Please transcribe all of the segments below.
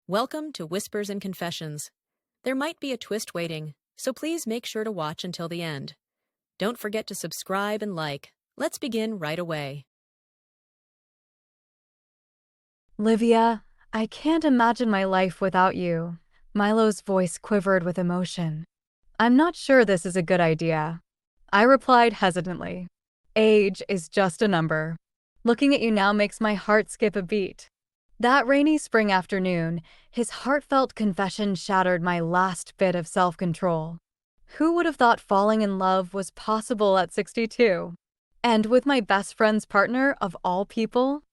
Welcome to Whispers and Confessions. There might be a twist waiting, so please make sure to watch until the end. Don't forget to subscribe and like. Let's begin right away. Olivia, I can't imagine my life without you. Milo's voice quivered with emotion. I'm not sure this is a good idea. I replied hesitantly. Age is just a number. Looking at you now makes my heart skip a beat. That rainy spring afternoon, his heartfelt confession shattered my last bit of self-control. Who would have thought falling in love was possible at 62? And with my best friend's partner of all people?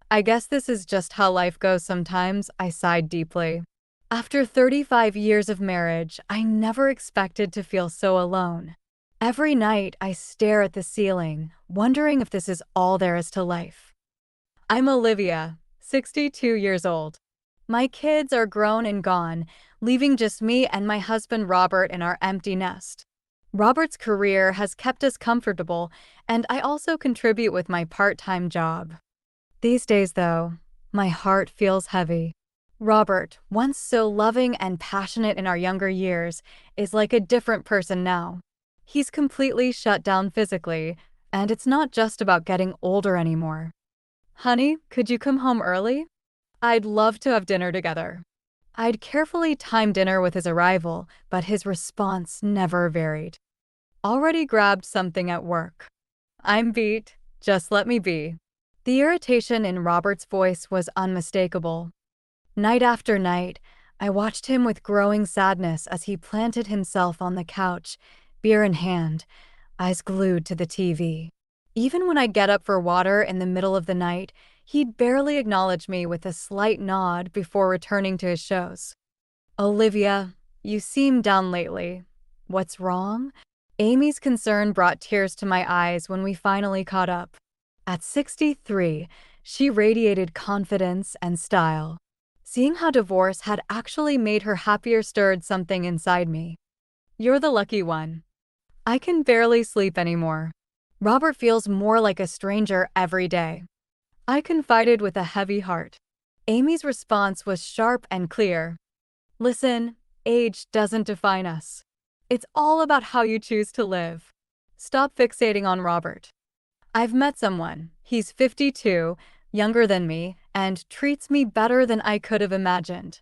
I guess this is just how life goes sometimes, I sighed deeply. After 35 years of marriage, I never expected to feel so alone. Every night, I stare at the ceiling, wondering if this is all there is to life. I'm Olivia, 62 years old. My kids are grown and gone, leaving just me and my husband Robert in our empty nest. Robert's career has kept us comfortable, and I also contribute with my part-time job. These days, though, my heart feels heavy. Robert, once so loving and passionate in our younger years, is like a different person now. He's completely shut down physically, and it's not just about getting older anymore. Honey, could you come home early? I'd love to have dinner together. I'd carefully time dinner with his arrival, but his response never varied. Already grabbed something at work. I'm beat, just let me be. The irritation in Robert's voice was unmistakable. Night after night, I watched him with growing sadness as he planted himself on the couch, beer in hand, eyes glued to the TV. Even when I'd get up for water in the middle of the night, he'd barely acknowledge me with a slight nod before returning to his shows. Olivia, you seem down lately. What's wrong? Amy's concern brought tears to my eyes when we finally caught up. At 63, she radiated confidence and style. Seeing how divorce had actually made her happier stirred something inside me. You're the lucky one. I can barely sleep anymore. Robert feels more like a stranger every day. I confided with a heavy heart. Amy's response was sharp and clear. Listen, age doesn't define us. It's all about how you choose to live. Stop fixating on Robert. I've met someone. He's 52, younger than me, and treats me better than I could have imagined.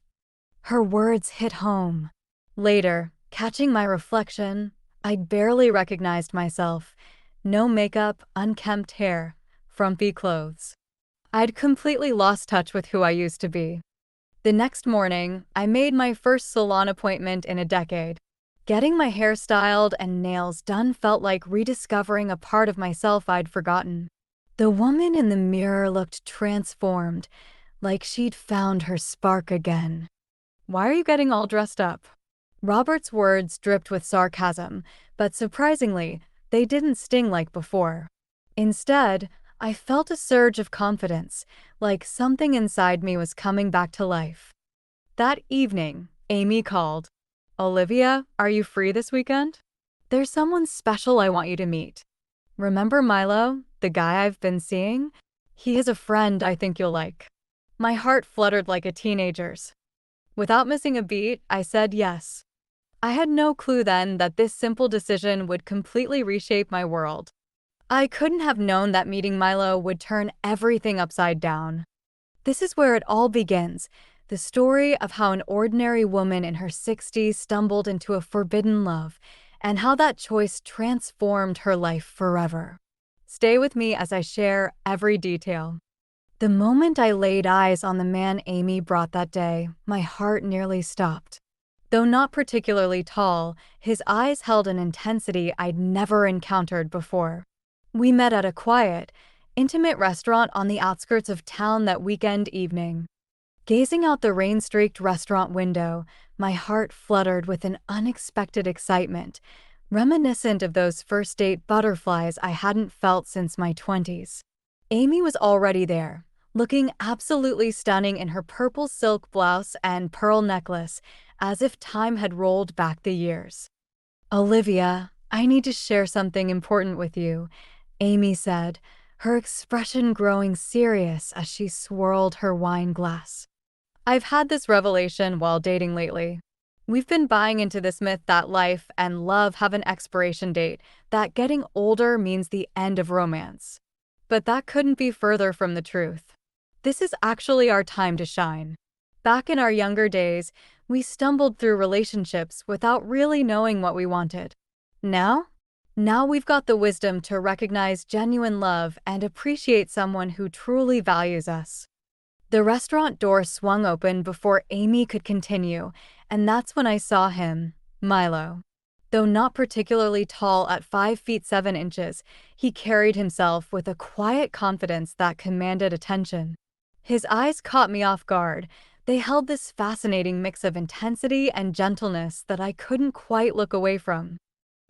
Her words hit home. Later, catching my reflection, I barely recognized myself. No makeup, unkempt hair, frumpy clothes. I'd completely lost touch with who I used to be. The next morning, I made my first salon appointment in a decade. Getting my hair styled and nails done felt like rediscovering a part of myself I'd forgotten. The woman in the mirror looked transformed, like she'd found her spark again. Why are you getting all dressed up? Robert's words dripped with sarcasm, but surprisingly, they didn't sting like before. Instead, I felt a surge of confidence, like something inside me was coming back to life. That evening, Amy called. Olivia, are you free this weekend? There's someone special I want you to meet. Remember Milo, the guy I've been seeing? He is a friend I think you'll like. My heart fluttered like a teenager's. Without missing a beat, I said yes. I had no clue then that this simple decision would completely reshape my world. I couldn't have known that meeting Milo would turn everything upside down. This is where it all begins, the story of how an ordinary woman in her 60s stumbled into a forbidden love, and how that choice transformed her life forever. Stay with me as I share every detail. The moment I laid eyes on the man Amy brought that day, my heart nearly stopped. Though not particularly tall, his eyes held an intensity I'd never encountered before. We met at a quiet, intimate restaurant on the outskirts of town that weekend evening. Gazing out the rain-streaked restaurant window, my heart fluttered with an unexpected excitement, reminiscent of those first-date butterflies I hadn't felt since my 20s. Amy was already there, looking absolutely stunning in her purple silk blouse and pearl necklace, as if time had rolled back the years. Olivia, I need to share something important with you, Amy said, her expression growing serious as she swirled her wine glass. I've had this revelation while dating lately. We've been buying into this myth that life and love have an expiration date, that getting older means the end of romance. But that couldn't be further from the truth. This is actually our time to shine. Back in our younger days, we stumbled through relationships without really knowing what we wanted. Now? Now we've got the wisdom to recognize genuine love and appreciate someone who truly values us. The restaurant door swung open before Amy could continue, and that's when I saw him, Milo. Though not particularly tall at 5 feet 7 inches, he carried himself with a quiet confidence that commanded attention. His eyes caught me off guard. They held this fascinating mix of intensity and gentleness that I couldn't quite look away from.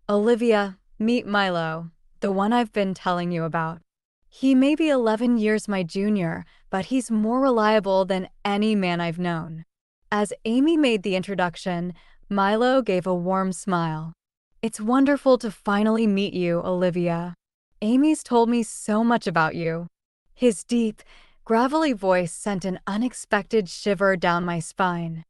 Olivia, meet Milo, the one I've been telling you about. He may be 11 years my junior, but he's more reliable than any man I've known. As Amy made the introduction, Milo gave a warm smile. It's wonderful to finally meet you, Olivia. Amy's told me so much about you. His deep, gravelly voice sent an unexpected shiver down my spine.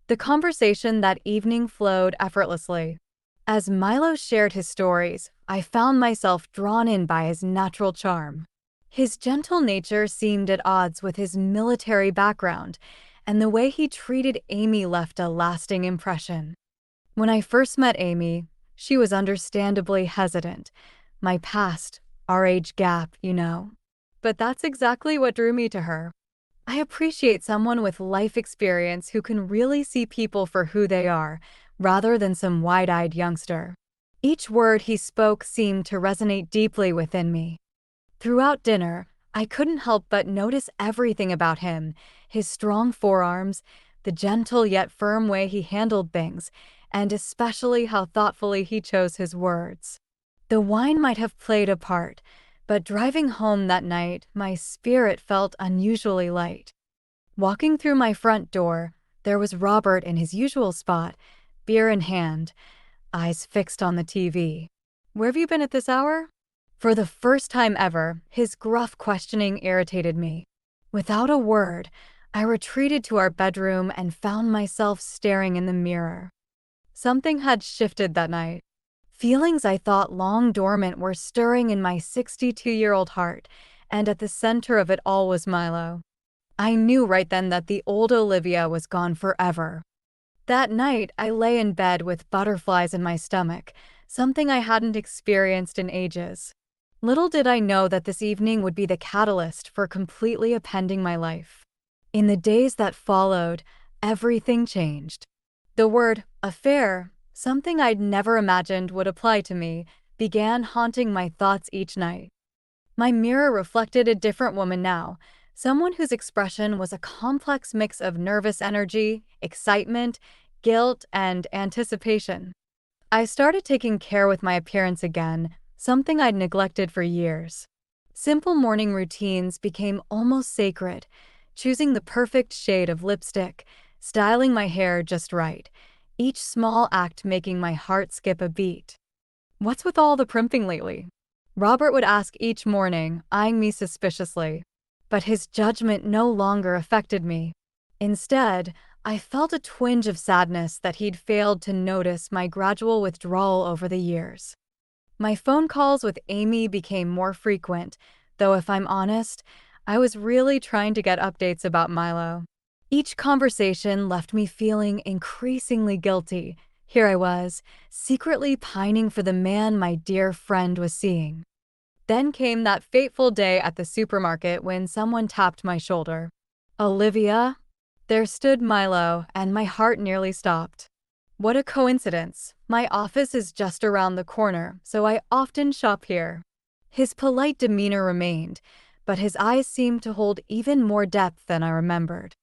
The conversation that evening flowed effortlessly. As Milo shared his stories, I found myself drawn in by his natural charm. His gentle nature seemed at odds with his military background, and the way he treated Amy left a lasting impression. When I first met Amy, she was understandably hesitant. My past, our age gap, you know. But that's exactly what drew me to her. I appreciate someone with life experience who can really see people for who they are, rather than some wide-eyed youngster. Each word he spoke seemed to resonate deeply within me. Throughout dinner, I couldn't help but notice everything about him: his strong forearms, the gentle yet firm way he handled things, and especially how thoughtfully he chose his words. The wine might have played a part, but driving home that night, my spirit felt unusually light. Walking through my front door, there was Robert in his usual spot, beer in hand, eyes fixed on the TV. "Where have you been at this hour?" For the first time ever, his gruff questioning irritated me. Without a word, I retreated to our bedroom and found myself staring in the mirror. Something had shifted that night. Feelings I thought long dormant were stirring in my 62-year-old heart, and at the center of it all was Milo. I knew right then that the old Olivia was gone forever. That night, I lay in bed with butterflies in my stomach, something I hadn't experienced in ages. Little did I know that this evening would be the catalyst for completely upending my life. In the days that followed, everything changed. The word affair, something I'd never imagined would apply to me, began haunting my thoughts each night. My mirror reflected a different woman now, someone whose expression was a complex mix of nervous energy, excitement, guilt, and anticipation. I started taking care with my appearance again, something I'd neglected for years. Simple morning routines became almost sacred, choosing the perfect shade of lipstick, styling my hair just right, each small act making my heart skip a beat. "What's with all the primping lately?" Robert would ask each morning, eyeing me suspiciously. But his judgment no longer affected me. Instead, I felt a twinge of sadness that he'd failed to notice my gradual withdrawal over the years. My phone calls with Amy became more frequent, though if I'm honest, I was really trying to get updates about Milo. Each conversation left me feeling increasingly guilty. Here I was, secretly pining for the man my dear friend was seeing. Then came that fateful day at the supermarket when someone tapped my shoulder. "Olivia?" There stood Milo, and my heart nearly stopped. What a coincidence. My office is just around the corner, so I often shop here. His polite demeanor remained, but his eyes seemed to hold even more depth than I remembered.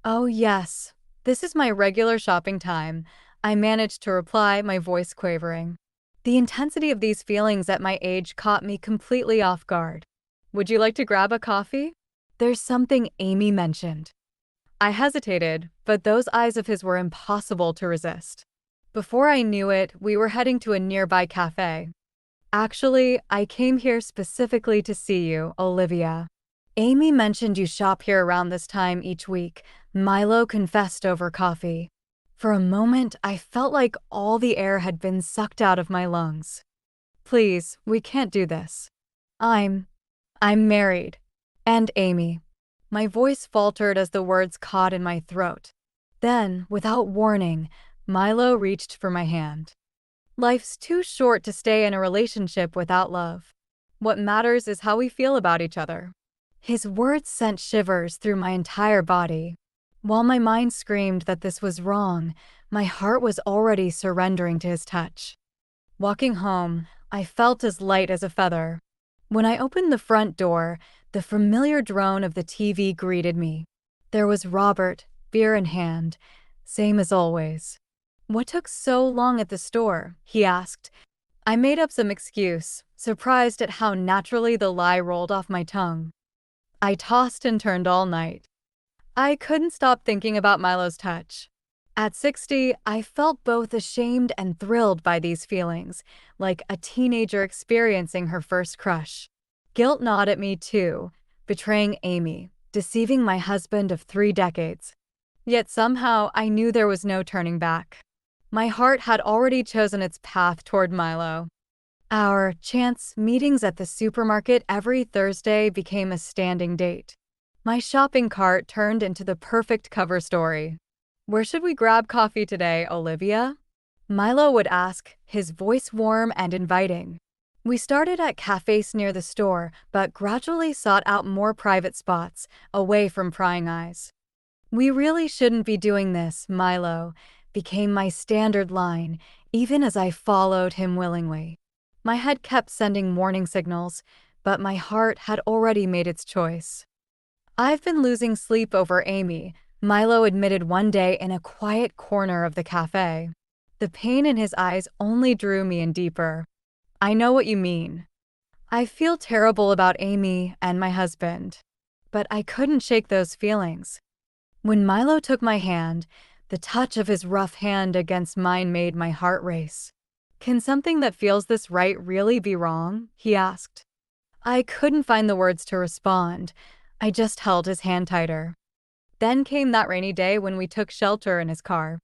"Oh yes, this is my regular shopping time," I managed to reply, my voice quavering. The intensity of these feelings at my age caught me completely off guard. "Would you like to grab a coffee?" There's something Amy mentioned. I hesitated, but those eyes of his were impossible to resist. Before I knew it, we were heading to a nearby cafe. "Actually, I came here specifically to see you, Olivia. Amy mentioned you shop here around this time each week, Milo confessed over coffee. For a moment, I felt like all the air had been sucked out of my lungs. Please, we can't do this. I'm married. And Amy. My voice faltered as the words caught in my throat. Then, without warning, Milo reached for my hand. Life's too short to stay in a relationship without love. What matters is how we feel about each other. His words sent shivers through my entire body. While my mind screamed that this was wrong, my heart was already surrendering to his touch. Walking home, I felt as light as a feather. When I opened the front door, the familiar drone of the TV greeted me. There was Robert, beer in hand, same as always. "What took so long at the store?" he asked. I made up some excuse, surprised at how naturally the lie rolled off my tongue. I tossed and turned all night. I couldn't stop thinking about Milo's touch. At 60, I felt both ashamed and thrilled by these feelings, like a teenager experiencing her first crush. Guilt gnawed at me too, betraying Amy, deceiving my husband of 3 decades. Yet somehow I knew there was no turning back. My heart had already chosen its path toward Milo. Our chance meetings at the supermarket every Thursday became a standing date. My shopping cart turned into the perfect cover story. "Where should we grab coffee today, Olivia?" Milo would ask, his voice warm and inviting. We started at cafes near the store, but gradually sought out more private spots, away from prying eyes. "We really shouldn't be doing this, Milo," became my standard line, even as I followed him willingly. My head kept sending warning signals, but my heart had already made its choice. "I've been losing sleep over Amy," Milo admitted one day in a quiet corner of the cafe. The pain in his eyes only drew me in deeper. "I know what you mean. I feel terrible about Amy and my husband." But I couldn't shake those feelings. When Milo took my hand, the touch of his rough hand against mine made my heart race. "Can something that feels this right really be wrong?" he asked. I couldn't find the words to respond. I just held his hand tighter. Then came that rainy day when we took shelter in his car.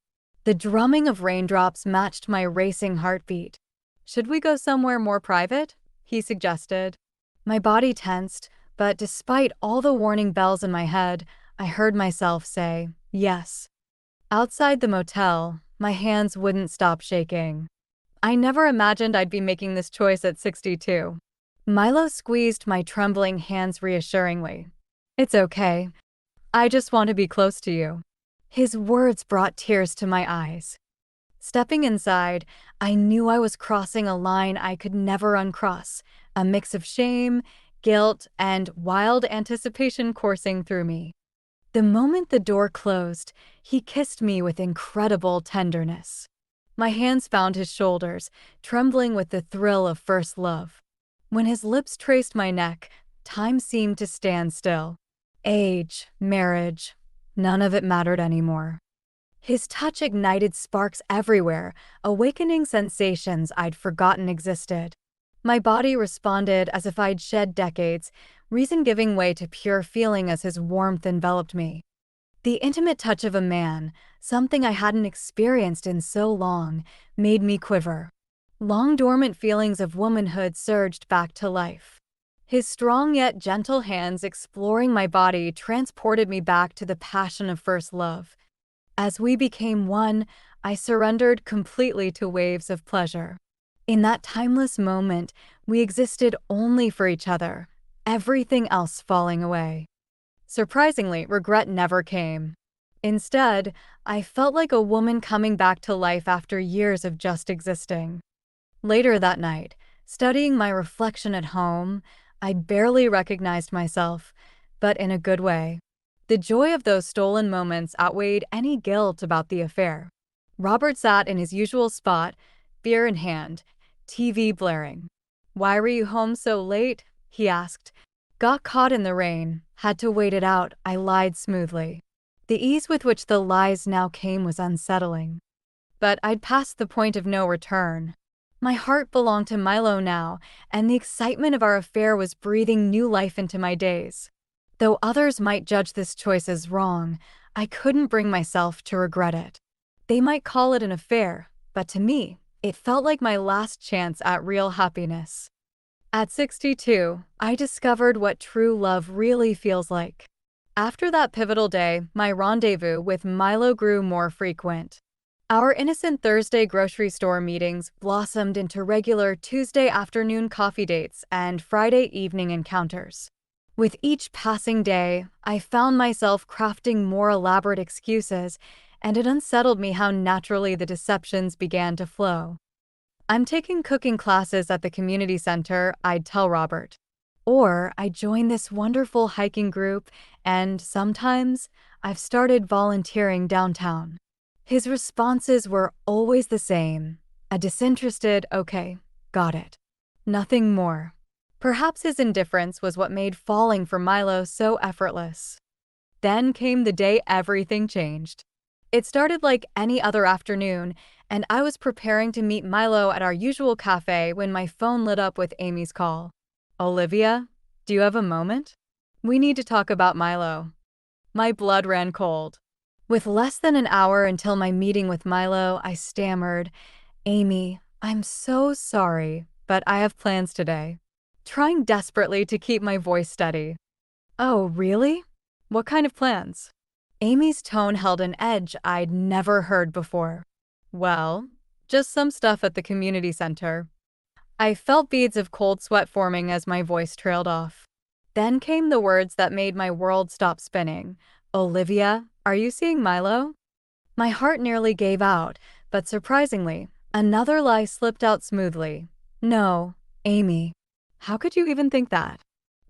The drumming of raindrops matched my racing heartbeat. "Should we go somewhere more private?" he suggested. My body tensed, but despite all the warning bells in my head, I heard myself say, yes. Outside the motel, my hands wouldn't stop shaking. I never imagined I'd be making this choice at 62. Milo squeezed my trembling hands reassuringly. "It's okay. I just want to be close to you." His words brought tears to my eyes. Stepping inside, I knew I was crossing a line I could never uncross, a mix of shame, guilt, and wild anticipation coursing through me. The moment the door closed, he kissed me with incredible tenderness. My hands found his shoulders, trembling with the thrill of first love. When his lips traced my neck, time seemed to stand still. Age, marriage, none of it mattered anymore. His touch ignited sparks everywhere, awakening sensations I'd forgotten existed. My body responded as if I'd shed decades, reason giving way to pure feeling as his warmth enveloped me. The intimate touch of a man, something I hadn't experienced in so long, made me quiver. Long dormant feelings of womanhood surged back to life. His strong yet gentle hands exploring my body transported me back to the passion of first love. As we became one, I surrendered completely to waves of pleasure. In that timeless moment, we existed only for each other, everything else falling away. Surprisingly, regret never came. Instead, I felt like a woman coming back to life after years of just existing. Later that night, studying my reflection at home, I barely recognized myself, but in a good way. The joy of those stolen moments outweighed any guilt about the affair. Robert sat in his usual spot, beer in hand, TV blaring. "Why were you home so late?" he asked. "Got caught in the rain, had to wait it out," I lied smoothly. The ease with which the lies now came was unsettling. But I'd passed the point of no return. My heart belonged to Milo now, and the excitement of our affair was breathing new life into my days. Though others might judge this choice as wrong, I couldn't bring myself to regret it. They might call it an affair, but to me, it felt like my last chance at real happiness. At 62, I discovered what true love really feels like. After that pivotal day, my rendezvous with Milo grew more frequent. Our innocent Thursday grocery store meetings blossomed into regular Tuesday afternoon coffee dates and Friday evening encounters. With each passing day, I found myself crafting more elaborate excuses, and it unsettled me how naturally the deceptions began to flow. "I'm taking cooking classes at the community center," I'd tell Robert. Or I joined this wonderful hiking group, and sometimes I've started volunteering downtown. His responses were always the same: a disinterested, "Okay, got it." Nothing more. Perhaps his indifference was what made falling for Milo so effortless. Then came the day everything changed. It started like any other afternoon, and I was preparing to meet Milo at our usual cafe when my phone lit up with Amy's call. "Olivia, do you have a moment? We need to talk about Milo." My blood ran cold. With less than an hour until my meeting with Milo, I stammered, "Amy, I'm so sorry, but I have plans today," trying desperately to keep my voice steady. "Oh, really? What kind of plans?" Amy's tone held an edge I'd never heard before. "Well, just some stuff at the community center." I felt beads of cold sweat forming as my voice trailed off. Then came the words that made my world stop spinning. "Olivia, are you seeing Milo?" My heart nearly gave out, but surprisingly, another lie slipped out smoothly. "No, Amy. How could you even think that?"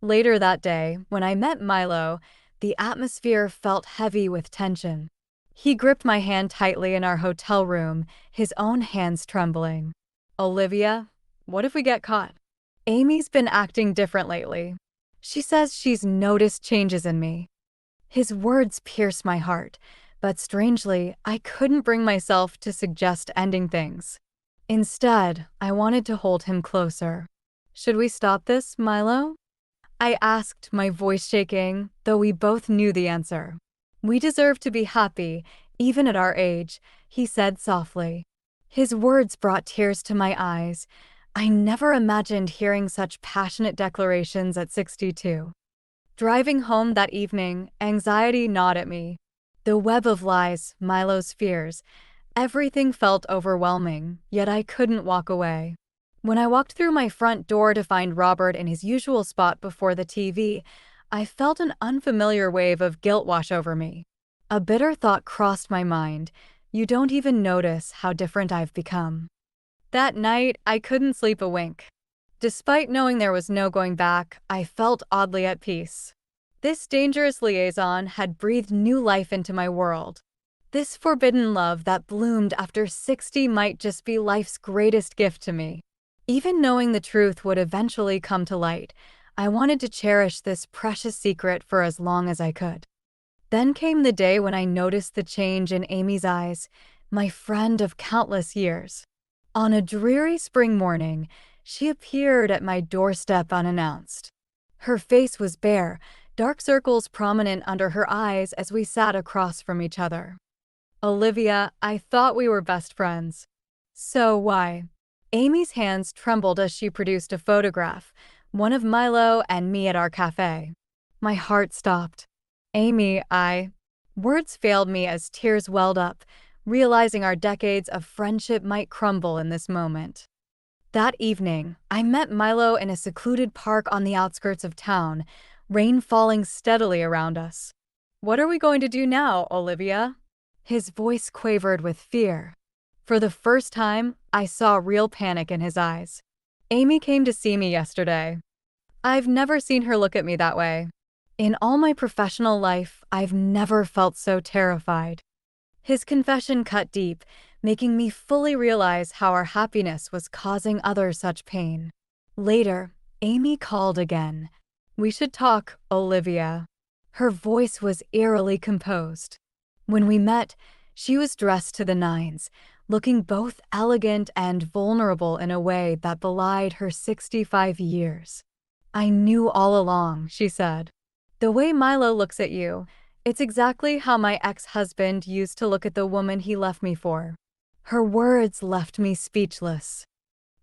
Later that day, when I met Milo, the atmosphere felt heavy with tension. He gripped my hand tightly in our hotel room, his own hands trembling. "Olivia, what if we get caught? Amy's been acting different lately. She says she's noticed changes in me." His words pierced my heart, but strangely, I couldn't bring myself to suggest ending things. Instead, I wanted to hold him closer. "Should we stop this, Milo?" I asked, my voice shaking, though we both knew the answer. "We deserve to be happy, even at our age," he said softly. His words brought tears to my eyes. I never imagined hearing such passionate declarations at 62. Driving home that evening, anxiety gnawed at me. The web of lies, Milo's fears, everything felt overwhelming, yet I couldn't walk away. When I walked through my front door to find Robert in his usual spot before the TV, I felt an unfamiliar wave of guilt wash over me. A bitter thought crossed my mind: "You don't even notice how different I've become." That night, I couldn't sleep a wink. Despite knowing there was no going back, I felt oddly at peace. This dangerous liaison had breathed new life into my world. This forbidden love that bloomed after 60 might just be life's greatest gift to me. Even knowing the truth would eventually come to light, I wanted to cherish this precious secret for as long as I could. Then came the day when I noticed the change in Amy's eyes, my friend of countless years. On a dreary spring morning, she appeared at my doorstep unannounced. Her face was bare, dark circles prominent under her eyes as we sat across from each other. "Olivia, I thought we were best friends." "So why?" Amy's hands trembled as she produced a photograph, one of Milo and me at our cafe. My heart stopped. "Amy, Words failed me as tears welled up, realizing our decades of friendship might crumble in this moment. That evening, I met Milo in a secluded park on the outskirts of town, rain falling steadily around us. "What are we going to do now, Olivia?" His voice quavered with fear. For the first time, I saw real panic in his eyes. "Amy came to see me yesterday." I've never seen her look at me that way. In all my professional life, I've never felt so terrified. His confession cut deep, making me fully realize how our happiness was causing others such pain. Later, Amy called again. "We should talk, Olivia." Her voice was eerily composed. When we met, she was dressed to the nines, looking both elegant and vulnerable in a way that belied her 65 years. "I knew all along," she said. "The way Milo looks at you, It's exactly how my ex-husband used to look at the woman he left me for. Her words left me speechless.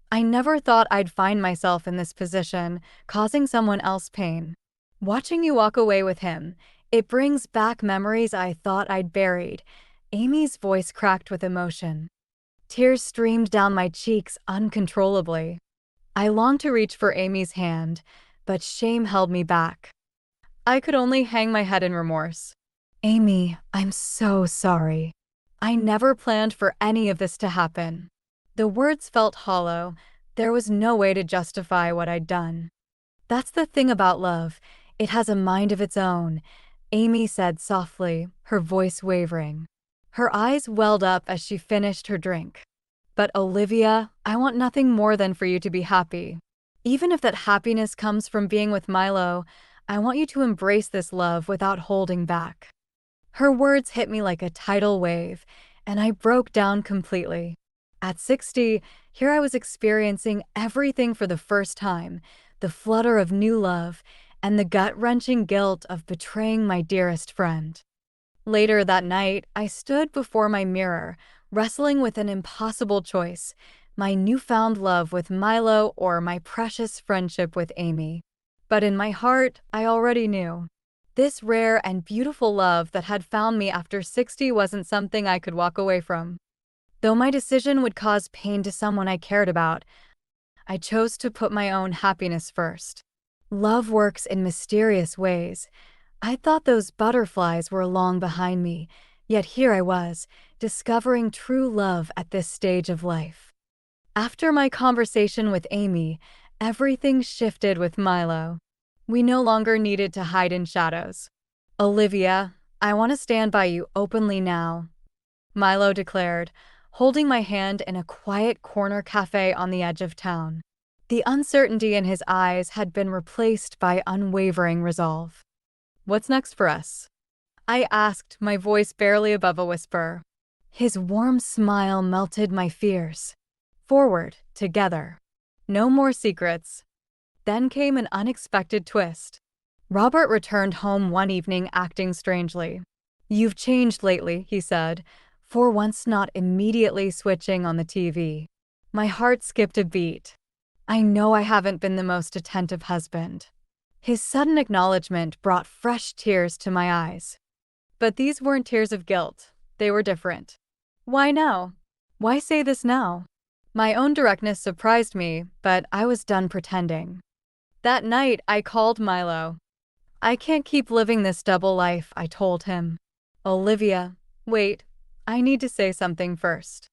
I never thought I'd find myself in this position, causing someone else pain. Watching you walk away with him, it brings back memories I thought I'd buried. Amy's voice cracked with emotion. Tears streamed down my cheeks uncontrollably. I longed to reach for Amy's hand, but shame held me back. I could only hang my head in remorse. Amy, I'm so sorry. I never planned for any of this to happen. The words felt hollow. There was no way to justify what I'd done. That's the thing about love. It has a mind of its own, Amy said softly, her voice wavering. Her eyes welled up as she finished her drink. But Olivia, I want nothing more than for you to be happy. Even if that happiness comes from being with Milo, I want you to embrace this love without holding back. Her words hit me like a tidal wave, and I broke down completely. At 60, here I was experiencing everything for the first time, the flutter of new love, and the gut-wrenching guilt of betraying my dearest friend. Later that night, I stood before my mirror, wrestling with an impossible choice, my newfound love with Milo or my precious friendship with Amy. But in my heart, I already knew. This rare and beautiful love that had found me after 60 wasn't something I could walk away from. Though my decision would cause pain to someone I cared about, I chose to put my own happiness first. Love works in mysterious ways. I thought those butterflies were long behind me, yet here I was, discovering true love at this stage of life. After my conversation with Amy, everything shifted with Milo. We no longer needed to hide in shadows. Olivia, I want to stand by you openly now, Milo declared, holding my hand in a quiet corner cafe on the edge of town. The uncertainty in his eyes had been replaced by unwavering resolve. What's next for us? I asked, my voice barely above a whisper. His warm smile melted my fears. Forward, together. No more secrets. Then came an unexpected twist. Robert returned home one evening acting strangely. You've changed lately, he said, for once not immediately switching on the TV. My heart skipped a beat. I know I haven't been the most attentive husband. His sudden acknowledgement brought fresh tears to my eyes. But these weren't tears of guilt. They were different. Why now? Why say this now? My own directness surprised me, but I was done pretending. That night, I called Milo. I can't keep living this double life, I told him. Olivia, wait, I need to say something first.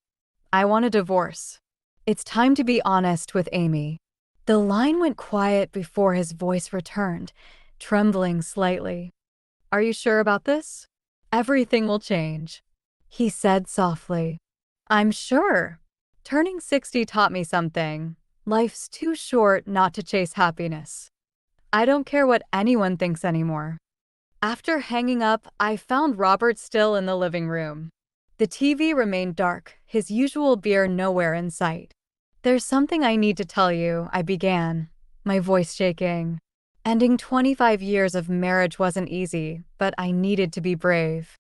I want a divorce. It's time to be honest with Amy. The line went quiet before his voice returned, trembling slightly. Are you sure about this? Everything will change, he said softly. I'm sure. Turning 60 taught me something. Life's too short not to chase happiness. I don't care what anyone thinks anymore. After hanging up, I found Robert still in the living room. The TV remained dark, his usual beer nowhere in sight. There's something I need to tell you, I began, my voice shaking. Ending 25 years of marriage wasn't easy, but I needed to be brave.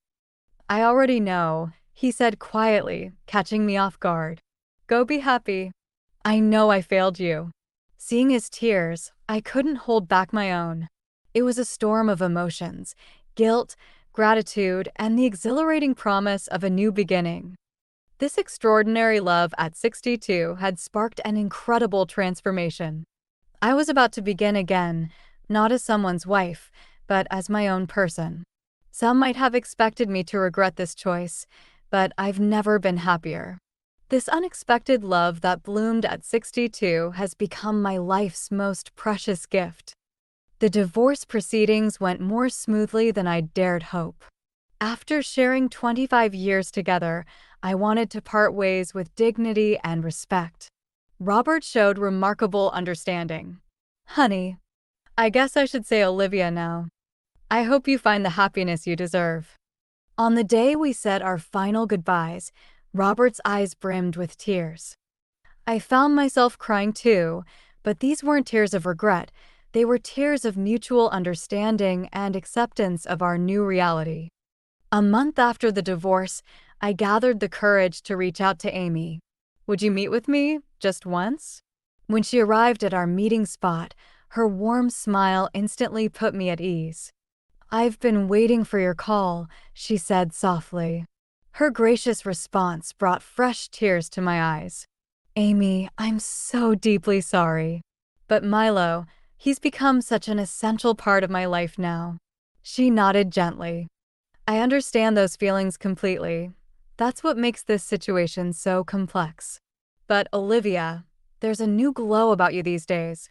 I already know, he said quietly, catching me off guard. Go be happy. I know I failed you. Seeing his tears, I couldn't hold back my own. It was a storm of emotions, guilt, gratitude, and the exhilarating promise of a new beginning. This extraordinary love at 62 had sparked an incredible transformation. I was about to begin again, not as someone's wife, but as my own person. Some might have expected me to regret this choice, but I've never been happier. This unexpected love that bloomed at 62 has become my life's most precious gift. The divorce proceedings went more smoothly than I dared hope. After sharing 25 years together, I wanted to part ways with dignity and respect. Robert showed remarkable understanding. Honey, I guess I should say Olivia now. I hope you find the happiness you deserve. On the day we said our final goodbyes, Robert's eyes brimmed with tears. I found myself crying too, but these weren't tears of regret, They were tears of mutual understanding and acceptance of our new reality. A month after the divorce, I gathered the courage to reach out to Amy. "Would you meet with me, just once?" When she arrived at our meeting spot, her warm smile instantly put me at ease. "I've been waiting for your call," she said softly. Her gracious response brought fresh tears to my eyes. "Amy, I'm so deeply sorry. But Milo, he's become such an essential part of my life now." She nodded gently. "I understand those feelings completely. That's what makes this situation so complex. But Olivia, there's a new glow about you these days.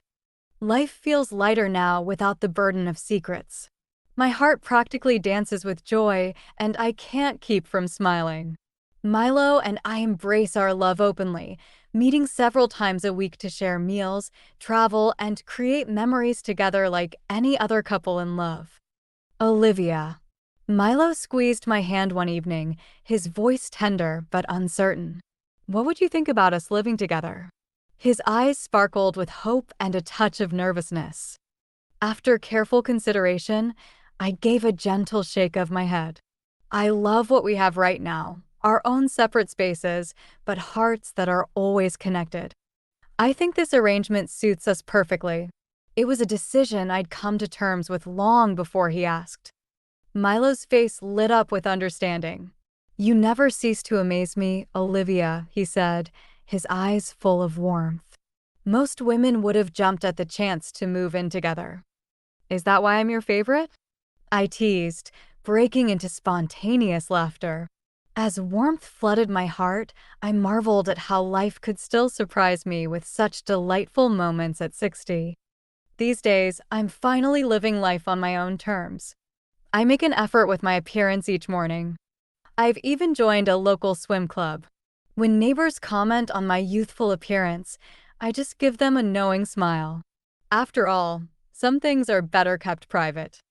Life feels lighter now without the burden of secrets. My heart practically dances with joy, and I can't keep from smiling. Milo and I embrace our love openly, meeting several times a week to share meals, travel, and create memories together like any other couple in love." Olivia. Milo squeezed my hand one evening, his voice tender but uncertain. "What would you think about us living together?" His eyes sparkled with hope and a touch of nervousness. After careful consideration, I gave a gentle shake of my head. "I love what we have right now, our own separate spaces, but hearts that are always connected. I think this arrangement suits us perfectly." It was a decision I'd come to terms with long before he asked. Milo's face lit up with understanding. "You never cease to amaze me, Olivia," he said, his eyes full of warmth. "Most women would have jumped at the chance to move in together." "Is that why I'm your favorite?" I teased, breaking into spontaneous laughter. As warmth flooded my heart, I marveled at how life could still surprise me with such delightful moments at 60. These days, I'm finally living life on my own terms. I make an effort with my appearance each morning. I've even joined a local swim club. When neighbors comment on my youthful appearance, I just give them a knowing smile. After all, some things are better kept private.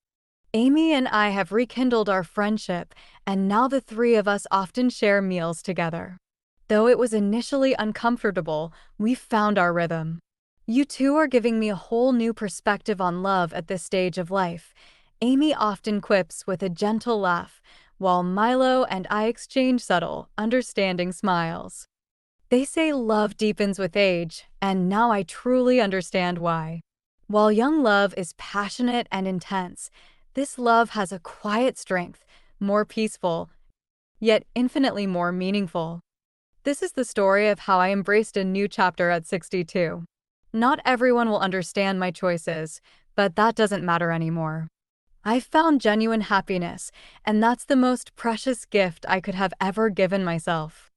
Amy and I have rekindled our friendship, and now the three of us often share meals together. Though it was initially uncomfortable, we've found our rhythm. You two are giving me a whole new perspective on love at this stage of life. Amy often quips with a gentle laugh, while Milo and I exchange subtle, understanding smiles. They say love deepens with age, and now I truly understand why. While young love is passionate and intense, this love has a quiet strength, more peaceful, yet infinitely more meaningful. This is the story of how I embraced a new chapter at 62. Not everyone will understand my choices, but that doesn't matter anymore. I've found genuine happiness, and that's the most precious gift I could have ever given myself.